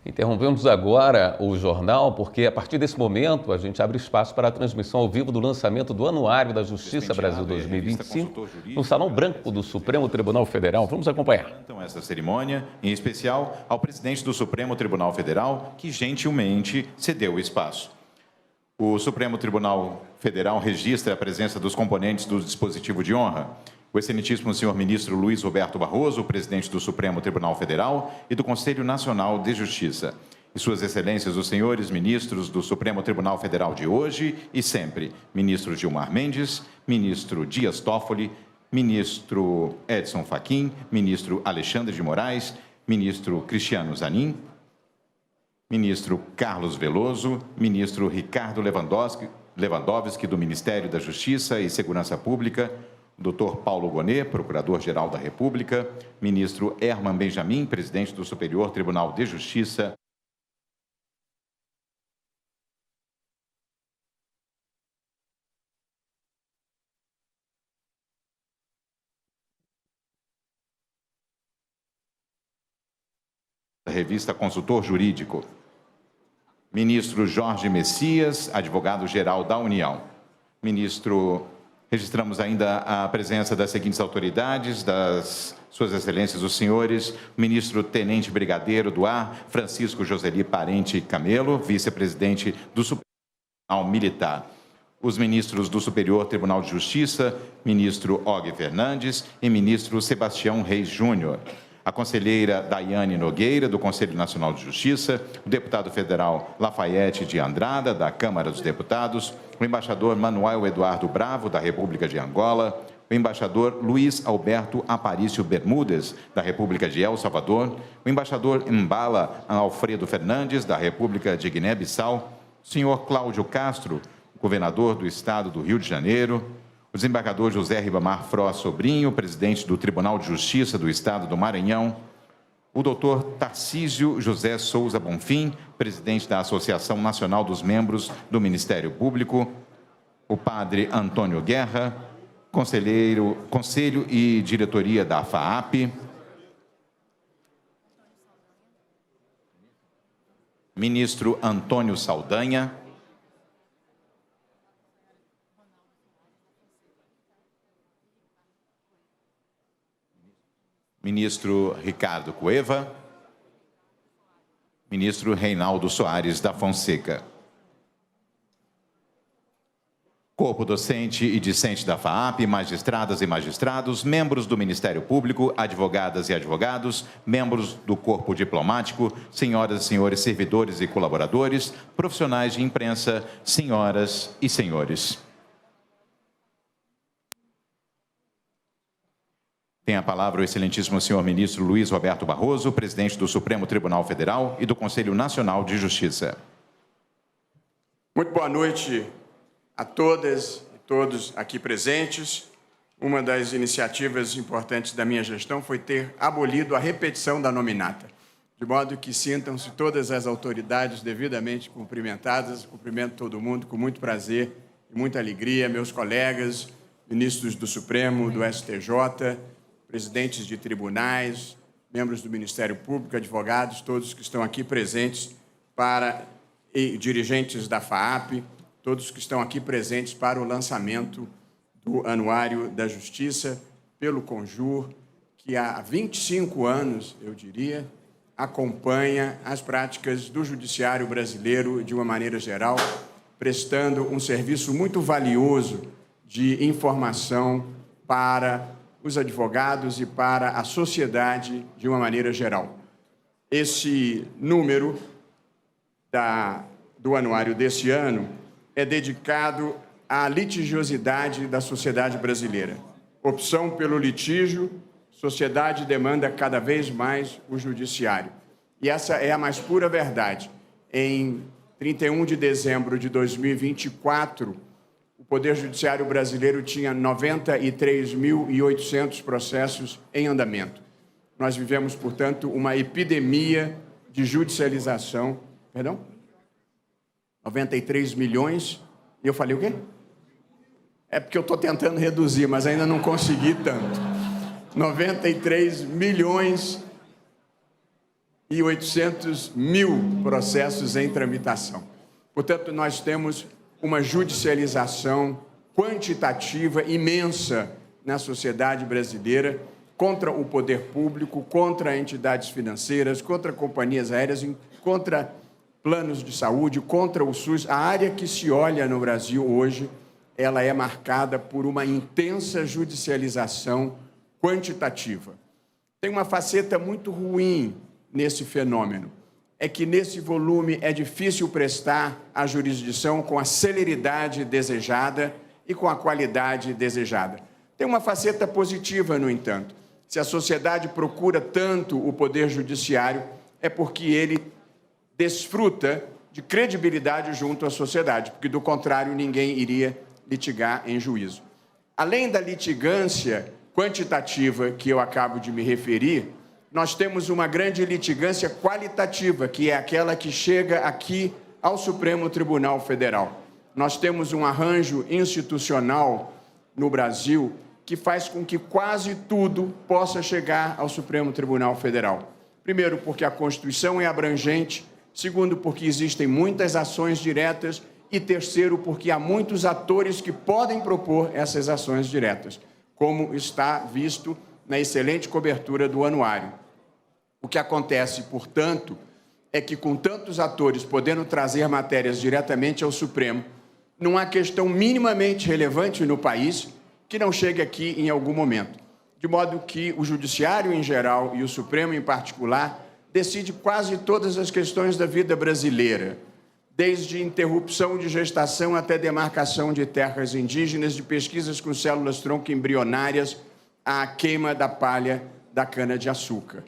Interrompemos agora o jornal porque, a partir desse momento, a gente abre espaço para a transmissão ao vivo do lançamento do Anuário da Justiça Brasil 2025 no Salão Branco do Supremo Tribunal Federal. Vamos acompanhar. Então, essa cerimônia, em especial ao presidente do Supremo Tribunal Federal, que gentilmente cedeu o espaço. O Supremo Tribunal Federal registra a presença dos componentes do dispositivo de honra. O excelentíssimo senhor ministro Luiz Roberto Barroso, presidente do Supremo Tribunal Federal e do Conselho Nacional de Justiça. E suas excelências, os senhores ministros do Supremo Tribunal Federal de hoje e sempre, ministro Gilmar Mendes, ministro Dias Toffoli, ministro Edson Fachin, ministro Alexandre de Moraes, ministro Cristiano Zanin, ministro Carlos Veloso, ministro Ricardo Lewandowski do Ministério da Justiça e Segurança Pública, Dr. Paulo Gonet, Procurador-Geral da República, ministro Herman Benjamin, presidente do Superior Tribunal de Justiça. Da revista Consultor Jurídico. Ministro Jorge Messias, advogado-geral da União. Registramos ainda a presença das seguintes autoridades, das suas excelências, os senhores, ministro Tenente Brigadeiro do Ar, Francisco Joseli Parente Camelo, vice-presidente do Supremo Tribunal Militar. Os ministros do Superior Tribunal de Justiça, ministro Og Fernandes e ministro Sebastião Reis Júnior. A conselheira Daiane Nogueira, do Conselho Nacional de Justiça, o deputado federal Lafayette de Andrada, da Câmara dos Deputados, o embaixador Manuel Eduardo Bravo, da República de Angola, o embaixador Luiz Alberto Aparício Bermudes, da República de El Salvador, o embaixador Mbala Alfredo Fernandes, da República de Guiné-Bissau, o senhor Cláudio Castro, governador do Estado do Rio de Janeiro, o desembargador José Ribamar Fró Sobrinho, presidente do Tribunal de Justiça do Estado do Maranhão, o doutor Tarcísio José Souza Bonfim, presidente da Associação Nacional dos Membros do Ministério Público, o padre Antônio Guerra, conselho e diretoria da FAAP, ministro Antônio Saldanha, ministro Ricardo Cueva, ministro Reinaldo Soares da Fonseca. Corpo docente e discente da FAAP, magistradas e magistrados, membros do Ministério Público, advogadas e advogados, membros do corpo diplomático, senhoras e senhores servidores e colaboradores, profissionais de imprensa, senhoras e senhores. Tem a palavra o excelentíssimo senhor ministro Luiz Roberto Barroso, presidente do Supremo Tribunal Federal e do Conselho Nacional de Justiça. Muito boa noite a todas e todos aqui presentes. Uma das iniciativas importantes da minha gestão foi ter abolido a repetição da nominata, de modo que sintam-se todas as autoridades devidamente cumprimentadas. Cumprimento todo mundo com muito prazer e muita alegria, meus colegas, ministros do Supremo, do STJ, presidentes de tribunais, membros do Ministério Público, advogados, todos que estão aqui presentes e dirigentes da FAAP, todos que estão aqui presentes para o lançamento do Anuário da Justiça pelo Conjur, que há 25 anos, eu diria, acompanha as práticas do judiciário brasileiro de uma maneira geral, prestando um serviço muito valioso de informação para os advogados e para a sociedade de uma maneira geral. Esse número do anuário desse ano é dedicado à litigiosidade da sociedade brasileira. Opção pelo litígio, sociedade demanda cada vez mais o judiciário. E essa é a mais pura verdade. Em 31 de dezembro de 2024, o Poder Judiciário brasileiro tinha 93.800 processos em andamento. Nós vivemos, portanto, uma epidemia de judicialização. Perdão? 93 milhões. E eu falei o quê? É porque eu estou tentando reduzir, mas ainda não consegui tanto. 93 milhões e 800 mil processos em tramitação. Portanto, nós temos uma judicialização quantitativa imensa na sociedade brasileira contra o poder público, contra entidades financeiras, contra companhias aéreas, contra planos de saúde, contra o SUS. A área que se olha no Brasil hoje, ela é marcada por uma intensa judicialização quantitativa. Tem uma faceta muito ruim nesse fenômeno, é que nesse volume é difícil prestar a jurisdição com a celeridade desejada e com a qualidade desejada. Tem uma faceta positiva, no entanto. Se a sociedade procura tanto o poder judiciário, é porque ele desfruta de credibilidade junto à sociedade, porque, do contrário, ninguém iria litigar em juízo. Além da litigância quantitativa que eu acabo de me referir, nós temos uma grande litigância qualitativa, que é aquela que chega aqui ao Supremo Tribunal Federal. Nós temos um arranjo institucional no Brasil que faz com que quase tudo possa chegar ao Supremo Tribunal Federal. Primeiro, porque a Constituição é abrangente. Segundo, porque existem muitas ações diretas. E terceiro, porque há muitos atores que podem propor essas ações diretas, como está visto na excelente cobertura do anuário. O que acontece, portanto, é que com tantos atores podendo trazer matérias diretamente ao Supremo, não há questão minimamente relevante no país que não chegue aqui em algum momento. De modo que o Judiciário em geral e o Supremo em particular decide quase todas as questões da vida brasileira, desde interrupção de gestação até demarcação de terras indígenas, de pesquisas com células-tronco embrionárias à queima da palha da cana-de-açúcar.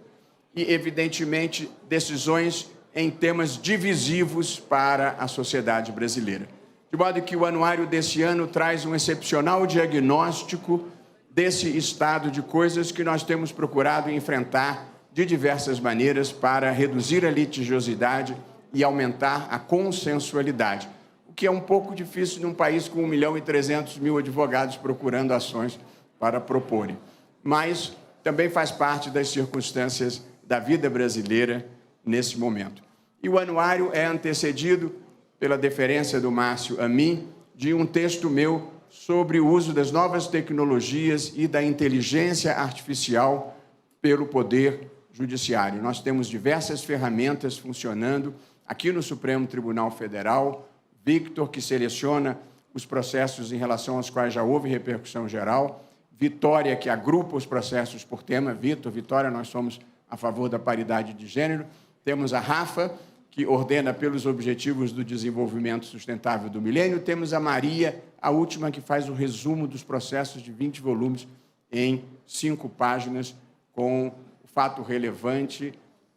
E, evidentemente, decisões em temas divisivos para a sociedade brasileira. De modo que o anuário desse ano traz um excepcional diagnóstico desse estado de coisas que nós temos procurado enfrentar de diversas maneiras para reduzir a litigiosidade e aumentar a consensualidade, o que é um pouco difícil num país com 1.300.000 advogados procurando ações para proporem. Mas também faz parte das circunstâncias da vida brasileira nesse momento. E o anuário é antecedido, pela deferência do Márcio a mim, de um texto meu sobre o uso das novas tecnologias e da inteligência artificial pelo Poder Judiciário. Nós temos diversas ferramentas funcionando aqui no Supremo Tribunal Federal, Victor, que seleciona os processos em relação aos quais já houve repercussão geral, Vitória, que agrupa os processos por tema, Vitória, nós somos a favor da paridade de gênero, temos a Rafa, que ordena pelos Objetivos do Desenvolvimento Sustentável do Milênio, temos a Maria, a última, que faz o resumo dos processos de 20 volumes em 5 páginas, com o fato relevante,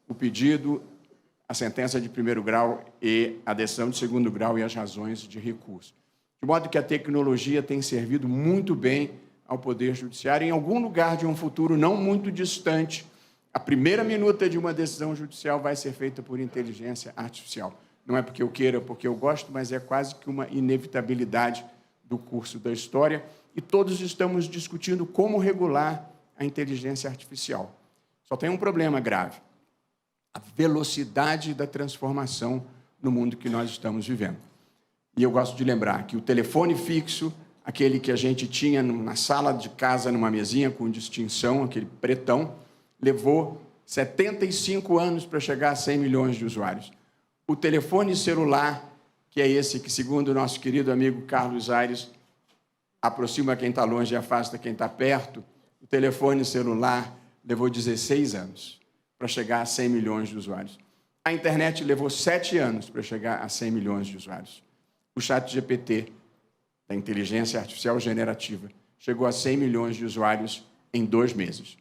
o pedido, a sentença de primeiro grau e a decisão de segundo grau e as razões de recurso. De modo que a tecnologia tem servido muito bem ao Poder Judiciário. Em algum lugar de um futuro não muito distante, a primeira minuta de uma decisão judicial vai ser feita por inteligência artificial. Não é porque eu queira, porque eu gosto, mas é quase que uma inevitabilidade do curso da história. E todos estamos discutindo como regular a inteligência artificial. Só tem um problema grave: a velocidade da transformação no mundo que nós estamos vivendo. E eu gosto de lembrar que o telefone fixo, aquele que a gente tinha na sala de casa, numa mesinha com distinção, aquele pretão, levou 75 anos para chegar a 100 milhões de usuários. O telefone celular, que é esse que, segundo o nosso querido amigo Carlos Aires, aproxima quem está longe e afasta quem está perto, o telefone celular levou 16 anos para chegar a 100 milhões de usuários. A internet levou 7 anos para chegar a 100 milhões de usuários. O ChatGPT, da inteligência artificial generativa, chegou a 100 milhões de usuários em 2 meses.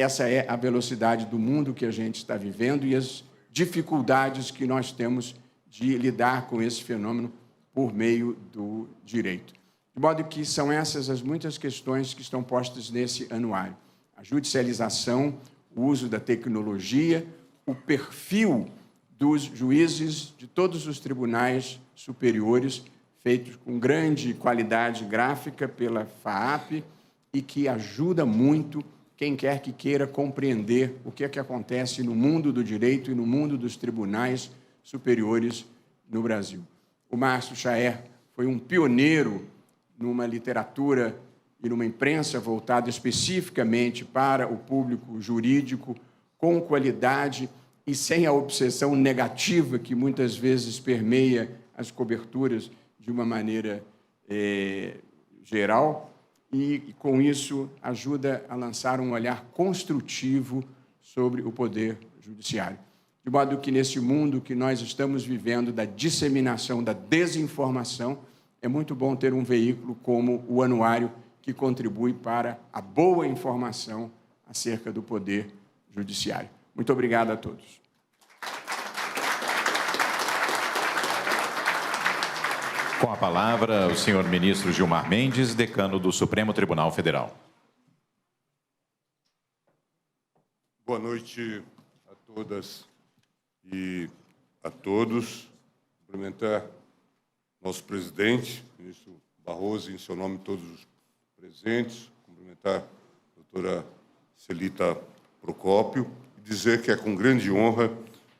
Essa é a velocidade do mundo que a gente está vivendo e as dificuldades que nós temos de lidar com esse fenômeno por meio do direito. De modo que são essas as muitas questões que estão postas nesse anuário. A judicialização, o uso da tecnologia, o perfil dos juízes de todos os tribunais superiores, feitos com grande qualidade gráfica pela FAAP e que ajuda muito quem quer que queira compreender o que é que acontece no mundo do direito e no mundo dos tribunais superiores no Brasil. O Márcio Chaer foi um pioneiro numa literatura e numa imprensa voltada especificamente para o público jurídico, com qualidade e sem a obsessão negativa que muitas vezes permeia as coberturas de uma maneira geral, e, com isso, ajuda a lançar um olhar construtivo sobre o Poder Judiciário. De modo que, nesse mundo que nós estamos vivendo, da disseminação, da desinformação, é muito bom ter um veículo como o Anuário, que contribui para a boa informação acerca do Poder Judiciário. Muito obrigado a todos. Com a palavra, o senhor ministro Gilmar Mendes, decano do Supremo Tribunal Federal. Boa noite a todas e a todos. Cumprimentar nosso presidente, ministro Barroso, em seu nome todos os presentes. Cumprimentar a doutora Celita Procópio e dizer que é com grande honra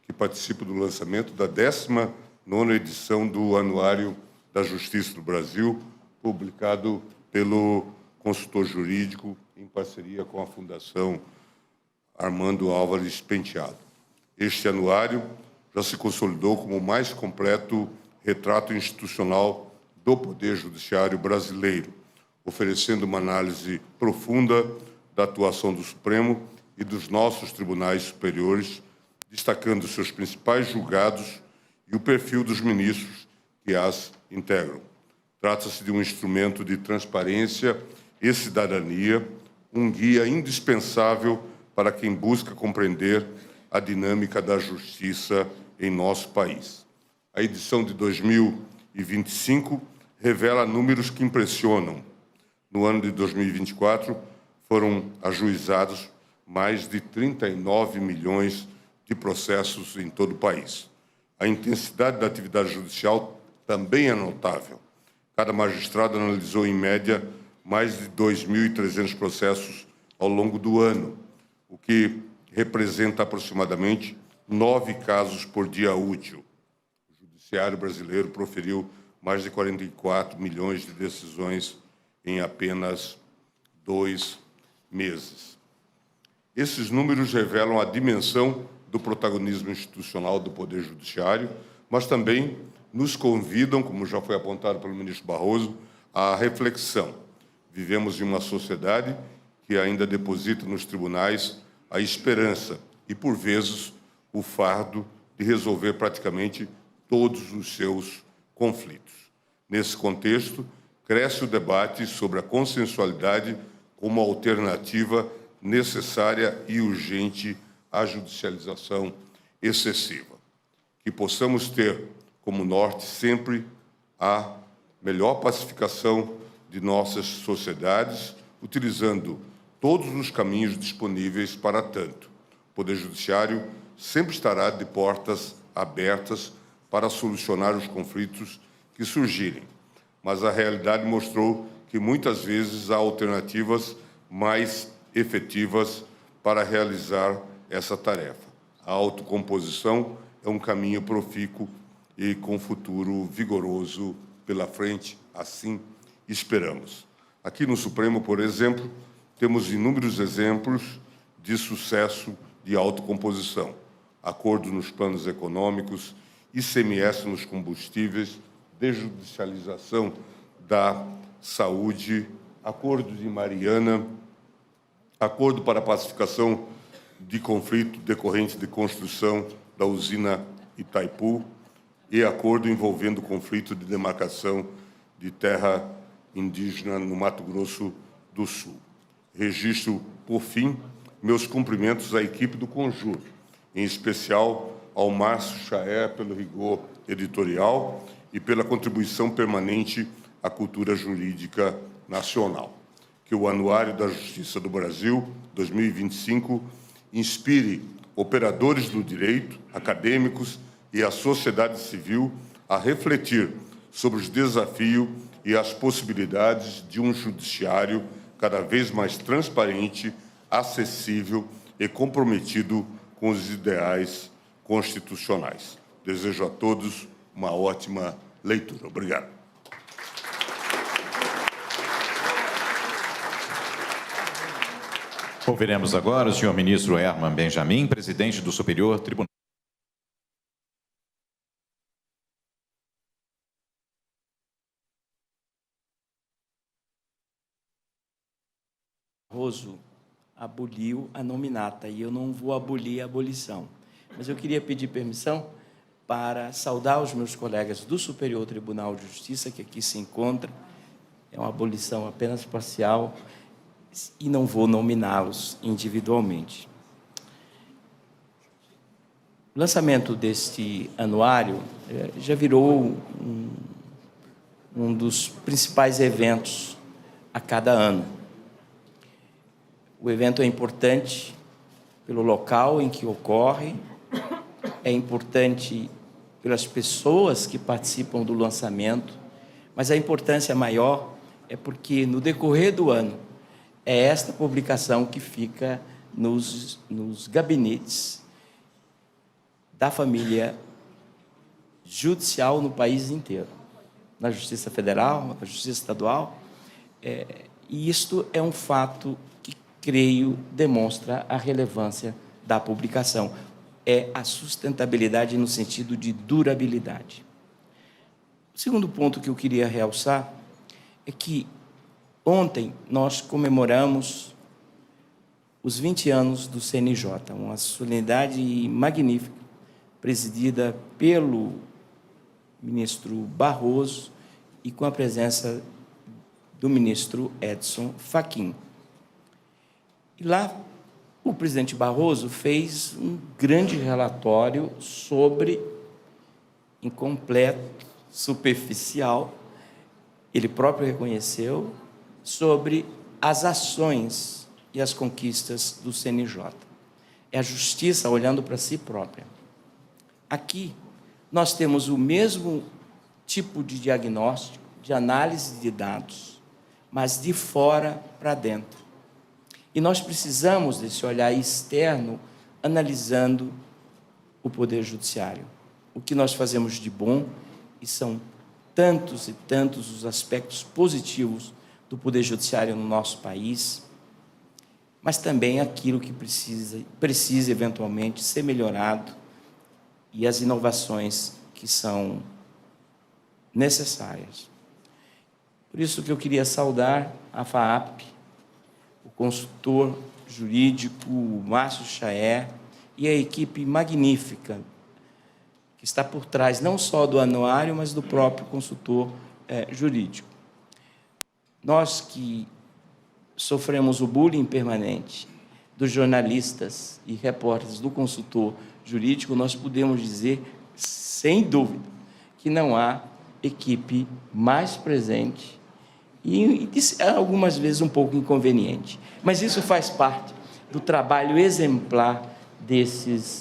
que participo do lançamento da 19ª edição do Anuário da Justiça do Brasil, publicado pelo consultor jurídico em parceria com a Fundação Armando Álvares Penteado. Este anuário já se consolidou como o mais completo retrato institucional do Poder Judiciário brasileiro, oferecendo uma análise profunda da atuação do Supremo e dos nossos tribunais superiores, destacando seus principais julgados e o perfil dos ministros que as integram. Trata-se de um instrumento de transparência e cidadania, um guia indispensável para quem busca compreender a dinâmica da justiça em nosso país. A edição de 2025 revela números que impressionam. No ano de 2024, foram ajuizados mais de 39 milhões de processos em todo o país. A intensidade da atividade judicial também é notável. Cada magistrado analisou, em média, mais de 2.300 processos ao longo do ano, o que representa aproximadamente 9 casos por dia útil. O Judiciário brasileiro proferiu mais de 44 milhões de decisões em apenas 2 meses. Esses números revelam a dimensão do protagonismo institucional do Poder Judiciário, mas também nos convidam, como já foi apontado pelo ministro Barroso, à reflexão. Vivemos em uma sociedade que ainda deposita nos tribunais a esperança e, por vezes, o fardo de resolver praticamente todos os seus conflitos. Nesse contexto, cresce o debate sobre a consensualidade como alternativa necessária e urgente à judicialização excessiva. Que possamos ter como norte sempre a melhor pacificação de nossas sociedades, utilizando todos os caminhos disponíveis para tanto. O Poder Judiciário sempre estará de portas abertas para solucionar os conflitos que surgirem, mas a realidade mostrou que muitas vezes há alternativas mais efetivas para realizar essa tarefa. A autocomposição é um caminho profícuo e com futuro vigoroso pela frente, assim esperamos. Aqui no Supremo, por exemplo, temos inúmeros exemplos de sucesso de autocomposição. Acordo nos planos econômicos, ICMS nos combustíveis, desjudicialização da saúde, acordo de Mariana, acordo para a pacificação de conflito decorrente de construção da usina Itaipu e acordo envolvendo conflito de demarcação de terra indígena no Mato Grosso do Sul. Registro, por fim, meus cumprimentos à equipe do Conjur, em especial ao Márcio Chaer pelo rigor editorial e pela contribuição permanente à cultura jurídica nacional. Que o Anuário da Justiça do Brasil 2025 inspire operadores do direito, acadêmicos e a sociedade civil a refletir sobre os desafios e as possibilidades de um judiciário cada vez mais transparente, acessível e comprometido com os ideais constitucionais. Desejo a todos uma ótima leitura. Obrigado. Ouviremos agora o senhor ministro Herman Benjamin, presidente do Superior Tribunal. Barroso aboliu a nominata e eu não vou abolir a abolição. Mas eu queria pedir permissão para saudar os meus colegas do Superior Tribunal de Justiça, que aqui se encontram. É uma abolição apenas parcial e não vou nominá-los individualmente. O lançamento deste anuário já virou um dos principais eventos a cada ano. O evento é importante pelo local em que ocorre, é importante pelas pessoas que participam do lançamento, mas a importância maior é porque, no decorrer do ano, é esta publicação que fica nos gabinetes da família judicial no país inteiro, na Justiça Federal, na Justiça Estadual, e isto é um fato que, creio, demonstra a relevância da publicação. É a sustentabilidade no sentido de durabilidade. O segundo ponto que eu queria realçar é que ontem nós comemoramos os 20 anos do CNJ, uma solenidade magnífica, presidida pelo ministro Barroso e com a presença do ministro Edson Fachin. E lá, o presidente Barroso fez um grande relatório sobre, incompleto, superficial, ele próprio reconheceu, sobre as ações e as conquistas do CNJ. É a justiça olhando para si própria. Aqui, nós temos o mesmo tipo de diagnóstico, de análise de dados, mas de fora para dentro. E nós precisamos desse olhar externo, analisando o Poder Judiciário. O que nós fazemos de bom, e são tantos e tantos os aspectos positivos do Poder Judiciário no nosso país, mas também aquilo que precisa eventualmente ser melhorado e as inovações que são necessárias. Por isso que eu queria saudar a FAAP, o consultor jurídico Márcio Chaer e a equipe magnífica que está por trás não só do anuário, mas do próprio consultor jurídico. Nós que sofremos o bullying permanente dos jornalistas e repórteres do consultor jurídico, nós podemos dizer, sem dúvida, que não há equipe mais presente e algumas vezes um pouco inconveniente. Mas isso faz parte do trabalho exemplar desses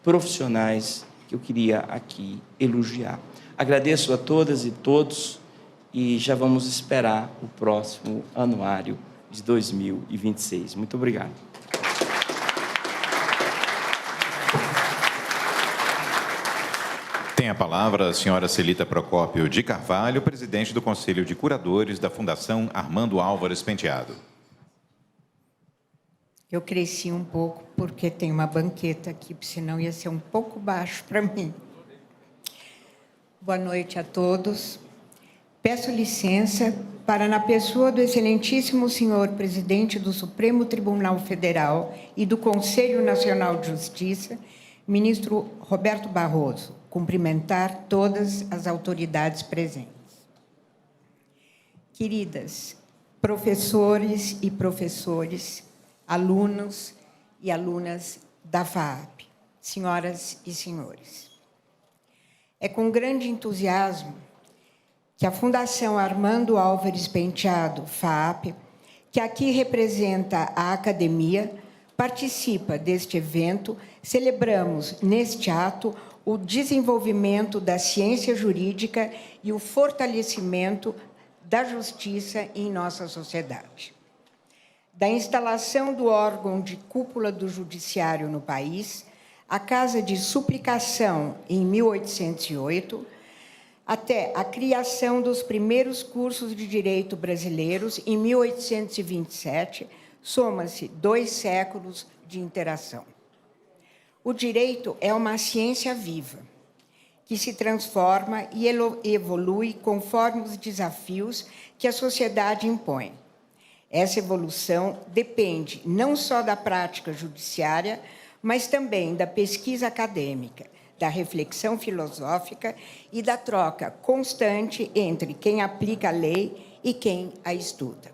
profissionais que eu queria aqui elogiar. Agradeço a todas e todos e já vamos esperar o próximo anuário de 2026. Muito obrigado. Tem a palavra a senhora Celita Procópio de Carvalho, presidente do Conselho de Curadores da Fundação Armando Álvares Penteado. Eu cresci um pouco porque tem uma banqueta aqui, senão ia ser um pouco baixo para mim. Boa noite a todos. Peço licença para, na pessoa do excelentíssimo senhor presidente do Supremo Tribunal Federal e do Conselho Nacional de Justiça, ministro Roberto Barroso, cumprimentar todas as autoridades presentes. Queridas professores e professores, alunos e alunas da FAAP, senhoras e senhores, é com grande entusiasmo que a Fundação Armando Álvares Penteado, FAAP, que aqui representa a academia, participa deste evento. Celebramos, neste ato, o desenvolvimento da ciência jurídica e o fortalecimento da justiça em nossa sociedade. da instalação do órgão de cúpula do judiciário no país, a Casa de Suplicação, em 1808, até a criação dos primeiros cursos de direito brasileiros, em 1827, soma-se 2 séculos de interação. O direito é uma ciência viva, que se transforma e evolui conforme os desafios que a sociedade impõe. Essa evolução depende não só da prática judiciária, mas também da pesquisa acadêmica, da reflexão filosófica e da troca constante entre quem aplica a lei e quem a estuda.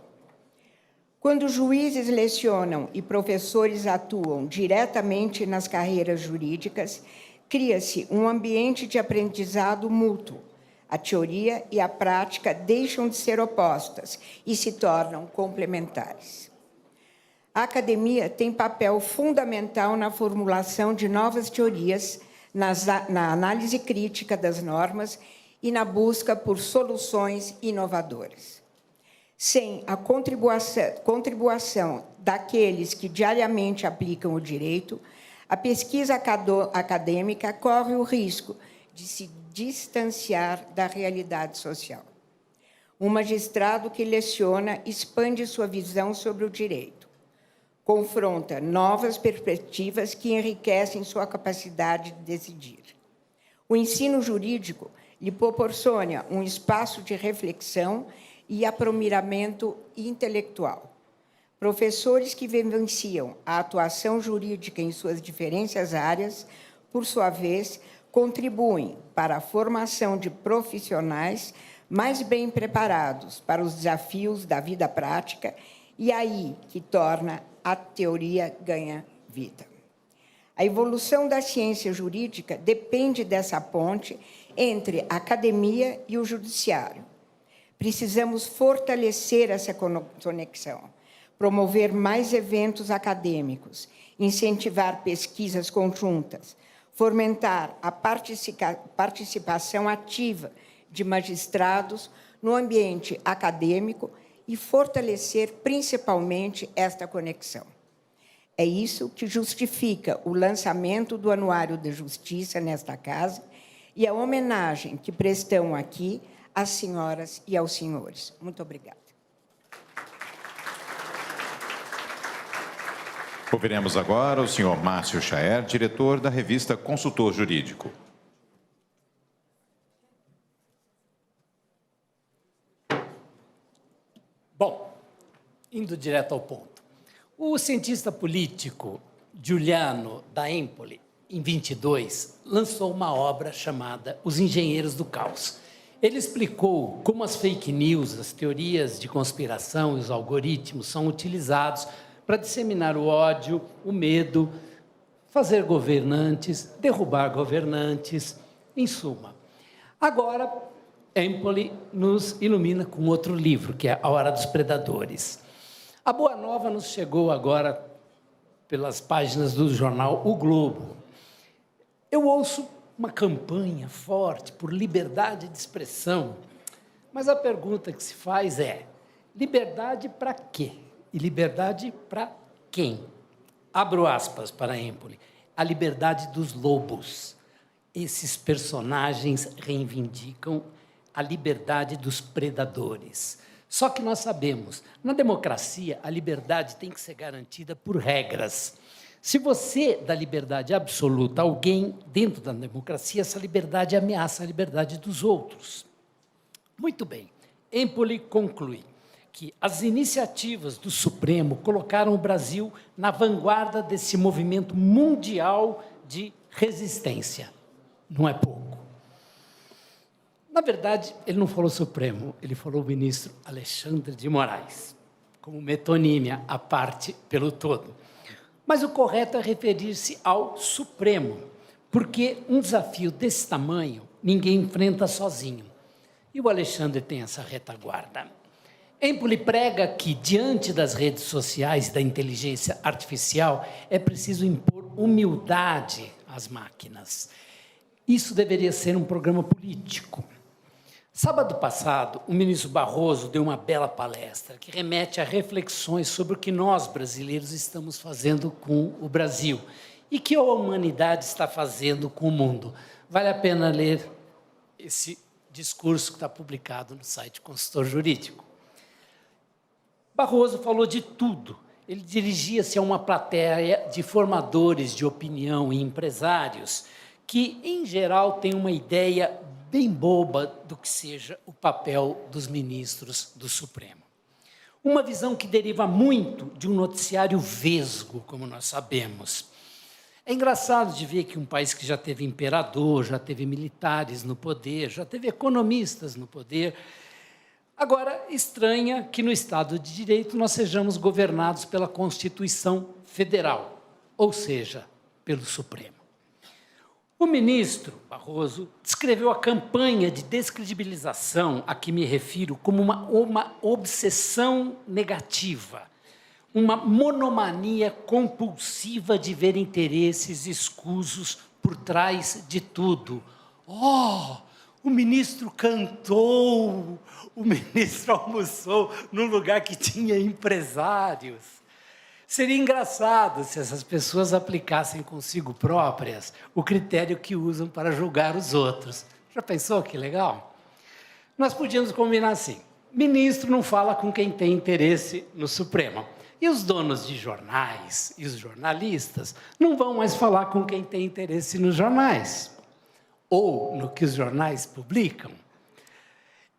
Quando juízes lecionam e professores atuam diretamente nas carreiras jurídicas, cria-se um ambiente de aprendizado mútuo. A teoria e a prática deixam de ser opostas e se tornam complementares. A academia tem papel fundamental na formulação de novas teorias, na análise crítica das normas e na busca por soluções inovadoras. Sem a contribuição daqueles que diariamente aplicam o direito, a pesquisa acadêmica corre o risco de se distanciar da realidade social. Um magistrado que leciona expande sua visão sobre o direito, confronta novas perspectivas que enriquecem sua capacidade de decidir. O ensino jurídico lhe proporciona um espaço de reflexão e aprimoramento intelectual. Professores que vivenciam a atuação jurídica em suas diferentes áreas, por sua vez, contribuem para a formação de profissionais mais bem preparados para os desafios da vida prática e aí que torna a teoria ganha vida. A evolução da ciência jurídica depende dessa ponte entre a academia e o judiciário. Precisamos fortalecer essa conexão, promover mais eventos acadêmicos, incentivar pesquisas conjuntas, fomentar a participação ativa de magistrados no ambiente acadêmico e fortalecer principalmente esta conexão. É isso que justifica o lançamento do Anuário da Justiça nesta casa e a homenagem que prestamos aqui às senhoras e aos senhores. Muito obrigada. Ouviremos agora o senhor Márcio Chaer, diretor da revista Consultor Jurídico. Bom, indo direto ao ponto. O cientista político Giuliano da Empoli, em 22, lançou uma obra chamada Os Engenheiros do Caos. Ele explicou como as fake news, as teorias de conspiração e os algoritmos são utilizados para disseminar o ódio, o medo, fazer governantes, derrubar governantes, em suma. Agora, Empoli nos ilumina com outro livro, que é A Hora dos Predadores. A boa nova nos chegou agora pelas páginas do jornal O Globo. Eu ouço uma campanha forte por liberdade de expressão, mas a pergunta que se faz é: liberdade para quê? E liberdade para quem? Abro aspas para Empoli. A liberdade dos lobos. Esses personagens reivindicam a liberdade dos predadores. Só que nós sabemos, na democracia, a liberdade tem que ser garantida por regras. Se você dá liberdade absoluta a alguém dentro da democracia, essa liberdade ameaça a liberdade dos outros. Muito bem, Empoli conclui que as iniciativas do Supremo colocaram o Brasil na vanguarda desse movimento mundial de resistência. Não é pouco. Na verdade, ele não falou Supremo, ele falou o ministro Alexandre de Moraes, como metonímia à parte pelo todo. Mas o correto é referir-se ao Supremo, porque um desafio desse tamanho ninguém enfrenta sozinho. E o Alexandre tem essa retaguarda. Empoli prega que, diante das redes sociais e da inteligência artificial, é preciso impor humildade às máquinas. Isso deveria ser um programa político. Sábado passado, o ministro Barroso deu uma bela palestra que remete a reflexões sobre o que nós, brasileiros, estamos fazendo com o Brasil e que a humanidade está fazendo com o mundo. Vale a pena ler esse discurso que está publicado no site Consultor Jurídico. Barroso falou de tudo. Ele dirigia-se a uma plateia de formadores de opinião e empresários que, em geral, têm uma ideia bem boba do que seja o papel dos ministros do Supremo. Uma visão que deriva muito de um noticiário vesgo, como nós sabemos. É engraçado de ver que um país que já teve imperador, já teve militares no poder, já teve economistas no poder, agora estranha que no Estado de Direito nós sejamos governados pela Constituição Federal, ou seja, pelo Supremo. O ministro Barroso descreveu a campanha de descredibilização a que me refiro como uma obsessão negativa, uma monomania compulsiva de ver interesses escusos por trás de tudo. Oh, o ministro cantou, o ministro almoçou num lugar que tinha empresários. Seria engraçado se essas pessoas aplicassem consigo próprias o critério que usam para julgar os outros. Já pensou que legal? Nós podíamos combinar assim: ministro não fala com quem tem interesse no Supremo. E os donos de jornais e os jornalistas não vão mais falar com quem tem interesse nos jornais ou no que os jornais publicam.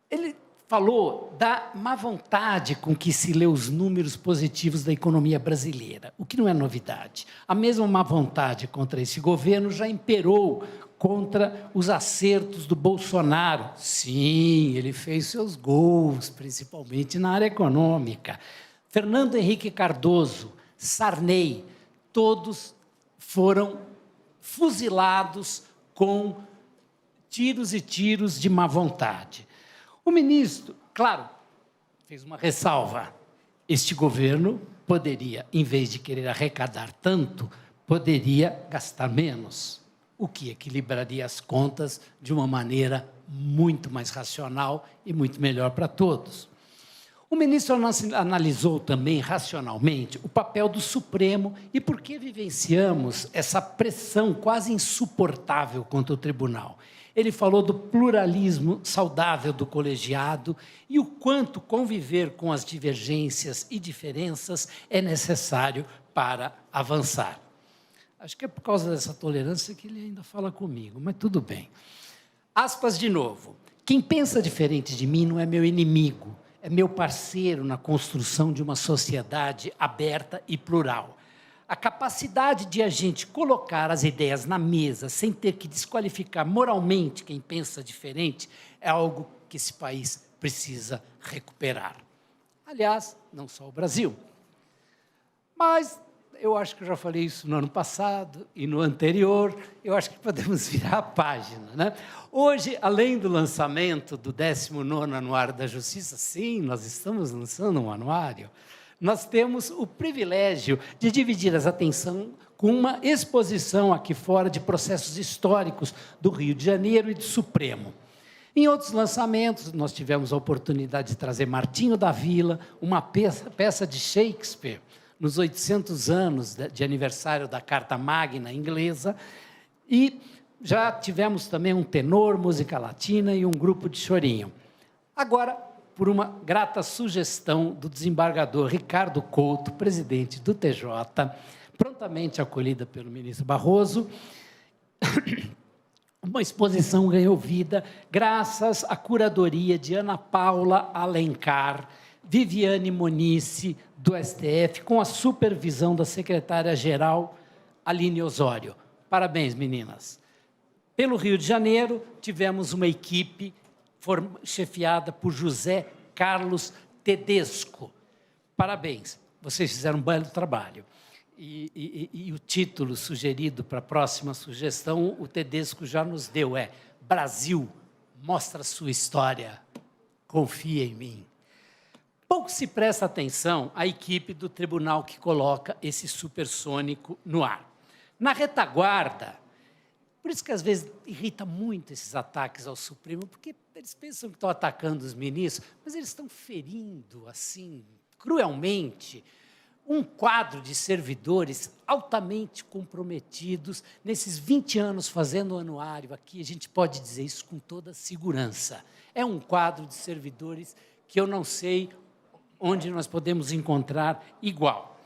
Ele falou da má vontade com que se lê os números positivos da economia brasileira, o que não é novidade. A mesma má vontade contra esse governo já imperou contra os acertos do Bolsonaro. Sim, ele fez seus gols, principalmente na área econômica. Fernando Henrique Cardoso, Sarney, todos foram fuzilados com tiros e tiros de má vontade. O ministro, claro, fez uma ressalva. Este governo poderia, em vez de querer arrecadar tanto, poderia gastar menos, o que equilibraria as contas de uma maneira muito mais racional e muito melhor para todos. O ministro analisou também, racionalmente, o papel do Supremo e por que vivenciamos essa pressão quase insuportável contra o tribunal. Ele falou do pluralismo saudável do colegiado e o quanto conviver com as divergências e diferenças é necessário para avançar. Acho que é por causa dessa tolerância que ele ainda fala comigo, mas tudo bem. Aspas de novo. Quem pensa diferente de mim não é meu inimigo, é meu parceiro na construção de uma sociedade aberta e plural. A capacidade de a gente colocar as ideias na mesa sem ter que desqualificar moralmente quem pensa diferente é algo que esse país precisa recuperar. Aliás, não só o Brasil. Mas eu acho que eu já falei isso no ano passado e no anterior, eu acho que podemos virar a página, né? Hoje, além do lançamento do 19º Anuário da Justiça, sim, nós estamos lançando um anuário, nós temos o privilégio de dividir as atenções com uma exposição aqui fora de processos históricos do Rio de Janeiro e do Supremo. Em outros lançamentos, nós tivemos a oportunidade de trazer Martinho da Vila, uma peça de Shakespeare, nos 800 anos de aniversário da Carta Magna inglesa, e já tivemos também um tenor, música latina e um grupo de chorinho. Agora, por uma grata sugestão do desembargador Ricardo Couto, presidente do TJ, prontamente acolhida pelo ministro Barroso, uma exposição ganhou vida graças à curadoria de Ana Paula Alencar, Viviane Monice, do STF, com a supervisão da secretária-geral Aline Osório. Parabéns, meninas. Pelo Rio de Janeiro, tivemos uma equipe chefiada por José Carlos Tedesco. Parabéns, vocês fizeram um belo trabalho. E o título sugerido para a próxima sugestão, o Tedesco já nos deu, é Brasil, mostra sua história, confia em mim. Pouco se presta atenção à equipe do tribunal que coloca esse supersônico no ar. Na retaguarda, Por isso que, às vezes, irrita muito esses ataques ao Supremo, porque eles pensam que estão atacando os ministros, mas eles estão ferindo, assim, cruelmente, um quadro de servidores altamente comprometidos. Nesses 20 anos fazendo o anuário aqui, a gente pode dizer isso com toda segurança. É um quadro de servidores que eu não sei onde nós podemos encontrar igual.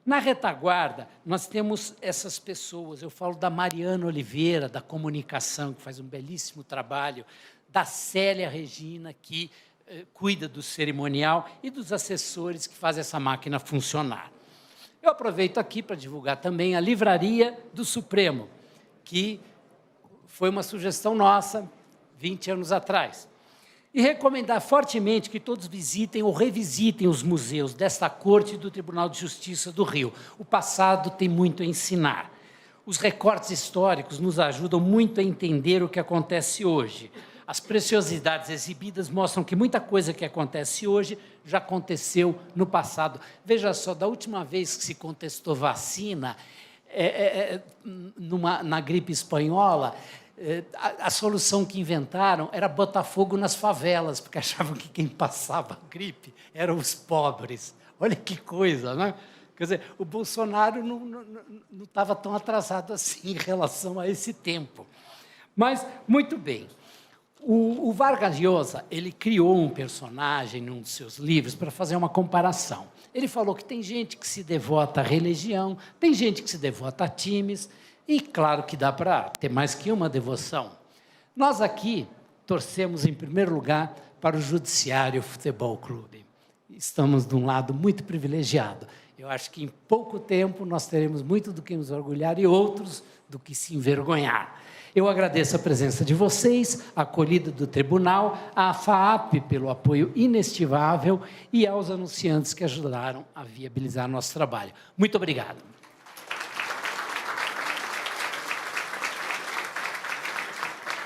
Na retaguarda, nós temos essas pessoas. Eu falo da Mariana Oliveira, da comunicação, que faz um belíssimo trabalho, da Célia Regina, que cuida do cerimonial, e dos assessores que fazem essa máquina funcionar. Eu aproveito aqui para divulgar também a Livraria do Supremo, que foi uma sugestão nossa 20 anos atrás. E recomendar fortemente que todos visitem ou revisitem os museus desta Corte e do Tribunal de Justiça do Rio. O passado tem muito a ensinar. Os recortes históricos nos ajudam muito a entender o que acontece hoje. As preciosidades exibidas mostram que muita coisa que acontece hoje já aconteceu no passado. Veja só, da última vez que se contestou vacina, na gripe espanhola, a solução que inventaram era botar fogo nas favelas, porque achavam que quem passava gripe eram os pobres. Olha que coisa, né? Quer dizer, o Bolsonaro não estava tão atrasado assim em relação a esse tempo. Mas, muito bem. O Vargas Llosa, ele criou um personagem num dos seus livros para fazer uma comparação. Ele falou que tem gente que se devota à religião, tem gente que se devota a times, e claro que dá para ter mais que uma devoção. Nós aqui torcemos, em primeiro lugar, para o Judiciário Futebol Clube. Estamos de um lado muito privilegiado. Eu acho que em pouco tempo nós teremos muito do que nos orgulhar e outros do que se envergonhar. Eu agradeço a presença de vocês, a acolhida do tribunal, à FAAP pelo apoio inestimável e aos anunciantes que ajudaram a viabilizar nosso trabalho. Muito obrigado.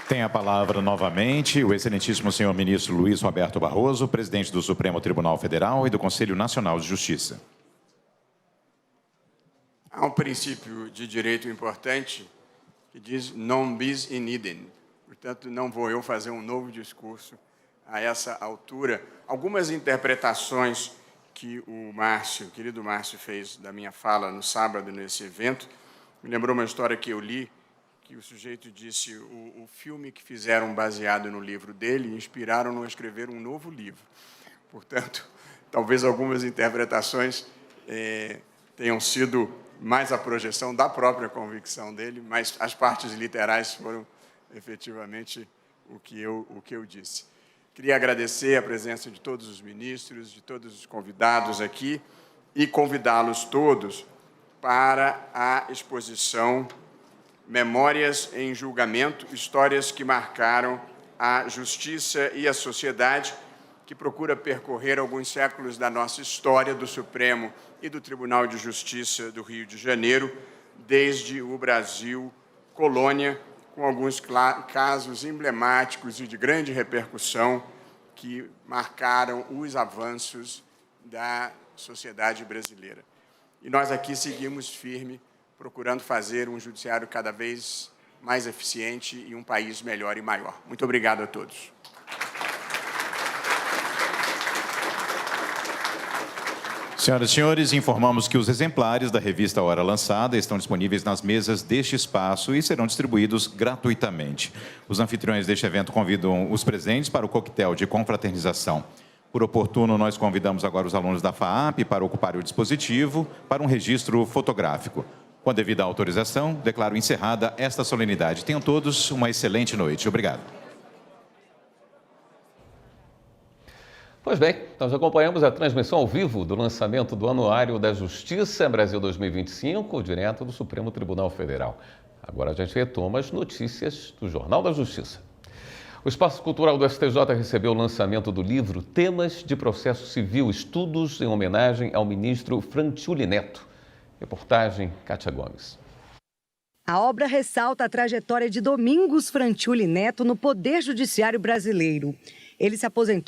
Tem a palavra novamente o excelentíssimo senhor ministro Luiz Roberto Barroso, presidente do Supremo Tribunal Federal e do Conselho Nacional de Justiça. Há um princípio de direito importante que diz non bis in idem. Portanto, não vou eu fazer um novo discurso a essa altura. Algumas interpretações que o querido Márcio, fez da minha fala no sábado, nesse evento, me lembrou uma história que eu li, que o sujeito disse o filme que fizeram baseado no livro dele inspiraram-no a escrever um novo livro. Portanto, talvez algumas interpretações tenham sido mais a projeção da própria convicção dele, mas as partes literais foram efetivamente o que eu disse. Queria agradecer a presença de todos os ministros, de todos os convidados aqui, e convidá-los todos para a exposição Memórias em Julgamento, Histórias que Marcaram a Justiça e a Sociedade, que procura percorrer alguns séculos da nossa história do Supremo e do Tribunal de Justiça do Rio de Janeiro, desde o Brasil colônia, com alguns casos emblemáticos e de grande repercussão que marcaram os avanços da sociedade brasileira. E nós aqui seguimos firme, procurando fazer um judiciário cada vez mais eficiente e um país melhor e maior. Muito obrigado a todos. Senhoras e senhores, informamos que os exemplares da revista Hora Lançada estão disponíveis nas mesas deste espaço e serão distribuídos gratuitamente. Os anfitriões deste evento convidam os presentes para o coquetel de confraternização. Por oportuno, nós convidamos agora os alunos da FAAP para ocupar o dispositivo para um registro fotográfico. Com a devida autorização, declaro encerrada esta solenidade. Tenham todos uma excelente noite. Obrigado. Pois bem, nós acompanhamos a transmissão ao vivo do lançamento do Anuário da Justiça Brasil 2025, direto do Supremo Tribunal Federal. Agora a gente retoma as notícias do Jornal da Justiça. O Espaço Cultural do STJ recebeu o lançamento do livro Temas de Processo Civil, Estudos em homenagem ao ministro Franciulli Neto. Reportagem Kátia Gomes. A obra ressalta a trajetória de Domingos Franciulli Neto no Poder Judiciário brasileiro. Ele se aposentou